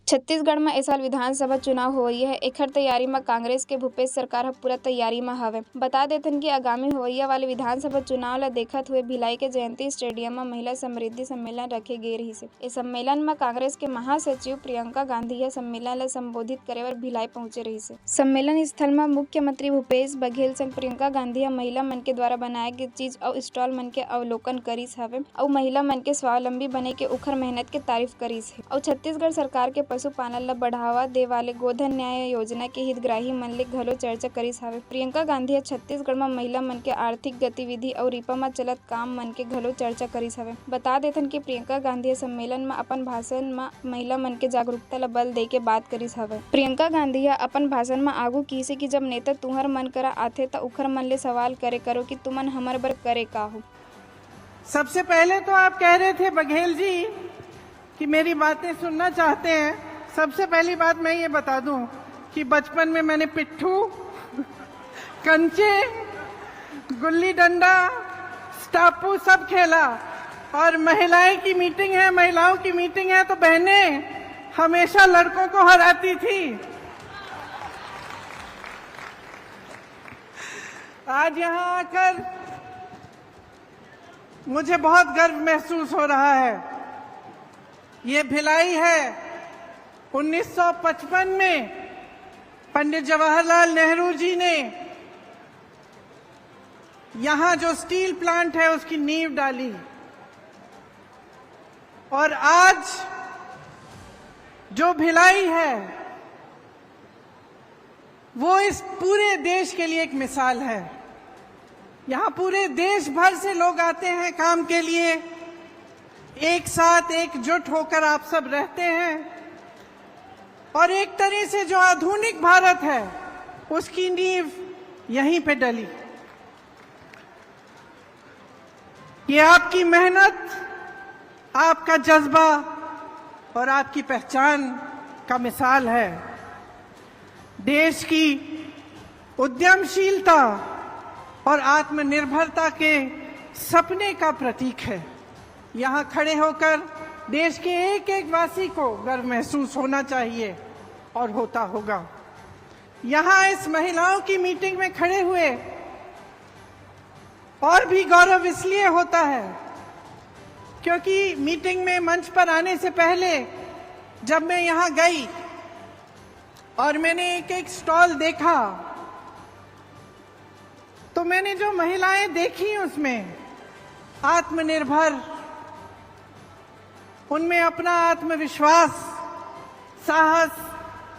छत्तीसगढ़ में इस साल विधानसभा चुनाव होवइया है। एकर तैयारी में कांग्रेस के भूपेश सरकार ह पूरा तैयारी में हवे। बता देथन कि आगामी होवइया वाले विधानसभा चुनाव ला देखत हुए भिलाई के जयंती स्टेडियम में महिला समृद्धि सम्मेलन रखे गे रहिस। इस सम्मेलन में कांग्रेस के महासचिव प्रियंका गांधी ह सम्मेलन ला संबोधित करे बर भिलाई पहुंचे रहिस। सम्मेलन स्थल में मुख्यमंत्री भूपेश बघेल संग प्रियंका गांधी ह महिला मन के द्वारा बनाए गे चीज और स्टॉल मन के अवलोकन करिस हवे और महिला मन के स्वावलंबी बने के उखर मेहनत के तारीफ करिस है। और छत्तीसगढ़ सरकार के पशुपालन ला बढ़ावा दे वाले गोधन न्याय योजना के हितग्राही मन ले घलो चर्चा करिस हवे। प्रियंका गांधी ह छत्तीसगढ़ में महिला मन के आर्थिक गतिविधि और रिपा में चलत काम मन के घलो चर्चा करिस हवे। बता देथन कि प्रियंका गांधी सम्मेलन में अपन भाषण में महिला मन के जागरूकता ला बल दे के बात करिस हवे। प्रियंका गांधी ह अपन भाषण में आगू किसे कि जब नेता तुहर मन करा आथे त उखर मन ले सवाल करे करो कि तुमन हमर बर करे का हो। सबसे पहले तो आप कह रहे थे बघेल जी कि मेरी बातें सुनना चाहते हैं। सबसे पहली बात मैं ये बता दूं कि बचपन में मैंने पिट्ठू, कंचे, गुल्ली डंडा, स्टापू सब खेला। और महिलाओं की मीटिंग है तो बहनें हमेशा लड़कों को हराती थी। आज यहाँ आकर मुझे बहुत गर्व महसूस हो रहा है। ये भिलाई है। 1955 में पंडित जवाहरलाल नेहरू जी ने यहां जो स्टील प्लांट है उसकी नींव डाली और आज जो भिलाई है वो इस पूरे देश के लिए एक मिसाल है। यहां पूरे देश भर से लोग आते हैं काम के लिए, एक साथ एकजुट होकर आप सब रहते हैं और एक तरह से जो आधुनिक भारत है उसकी नींव यहीं पे डली। ये आपकी मेहनत, आपका जज्बा और आपकी पहचान का मिसाल है। देश की उद्यमशीलता और आत्मनिर्भरता के सपने का प्रतीक है। यहाँ खड़े होकर देश के एक एक वासी को गर्व महसूस होना चाहिए और होता होगा। यहाँ इस महिलाओं की मीटिंग में खड़े हुए और भी गौरव इसलिए होता है क्योंकि मीटिंग में मंच पर आने से पहले जब मैं यहाँ गई और मैंने एक एक स्टॉल देखा तो मैंने जो महिलाएं देखी उसमें आत्मनिर्भर, उनमें अपना आत्मविश्वास, साहस,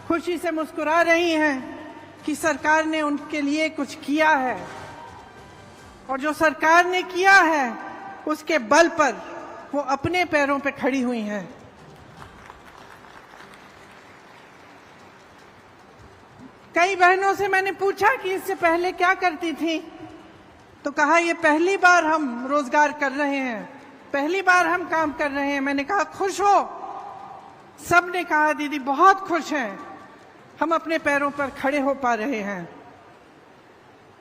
खुशी से मुस्कुरा रही हैं कि सरकार ने उनके लिए कुछ किया है और जो सरकार ने किया है उसके बल पर वो अपने पैरों पे खड़ी हुई हैं। कई बहनों से मैंने पूछा कि इससे पहले क्या करती थी, तो कहा ये पहली बार हम रोजगार कर रहे हैं, पहली बार हम काम कर रहे हैं। मैंने कहा खुश हो? सब ने कहा दीदी बहुत खुश हैं, हम अपने पैरों पर खड़े हो पा रहे हैं।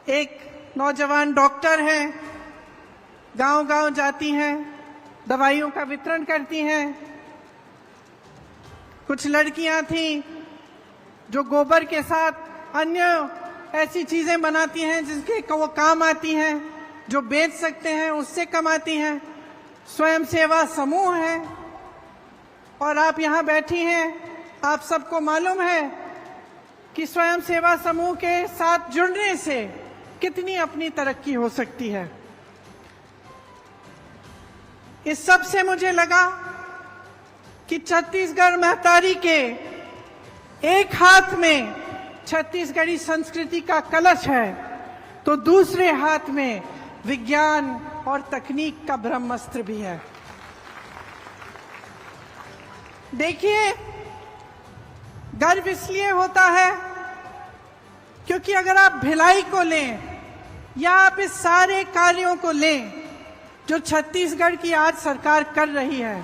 एक नौजवान डॉक्टर हैं, गांव-गांव जाती हैं, दवाइयों का वितरण करती हैं। कुछ लड़कियां थीं जो गोबर के साथ अन्य ऐसी चीजें बनाती हैं जिसके वो काम आती हैं, जो बेच सकते हैं उससे कमाती हैं। स्वयं सेवा समूह है और आप यहाँ बैठी हैं। आप सबको मालूम है कि स्वयं सेवा समूह के साथ जुड़ने से कितनी अपनी तरक्की हो सकती है। इस सब से मुझे लगा कि छत्तीसगढ़ महतारी के एक हाथ में छत्तीसगढ़ी संस्कृति का कलश है तो दूसरे हाथ में विज्ञान और तकनीक का ब्रह्मास्त्र भी है। देखिए, गर्व इसलिए होता है क्योंकि अगर आप भिलाई को लें या आप इस सारे कार्यों को लें जो छत्तीसगढ़ की आज सरकार कर रही है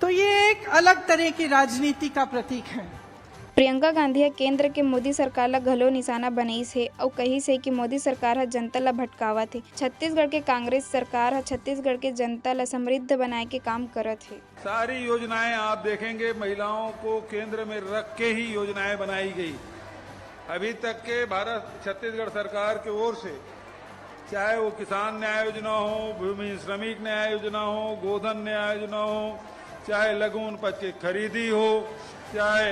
तो ये एक अलग तरह की राजनीति का प्रतीक है। प्रियंका गांधी ह केंद्र के मोदी सरकार ला घलो निशाना बनाईस हे अउ कहिस हे कि मोदी सरकार ह जनता ला भटकावत हे। छत्तीसगढ़ के कांग्रेस सरकार ह छत्तीसगढ़ के जनता ला समृद्ध बनाए के काम करत है। सारी योजनाएं आप देखेंगे महिलाओं को केंद्र में रख के ही योजनाएं बनाई गई। अभी तक के भारत छत्तीसगढ़ सरकार की ओर से चाहे वो किसान न्याय योजना हो, भूमि श्रमिक न्याय योजना हो, गोधन न्याय योजना हो, चाहे लघु उपज की खरीदी हो, चाहे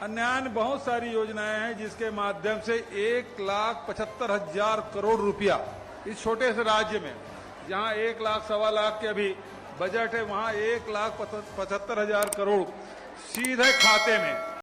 अन्य बहुत सारी योजनाएं हैं जिसके माध्यम से 1,75,000 करोड़ रुपया इस छोटे से राज्य में, जहां 1 लाख सवा लाख के अभी बजट है, वहां 1,75,000 करोड़ सीधे खाते में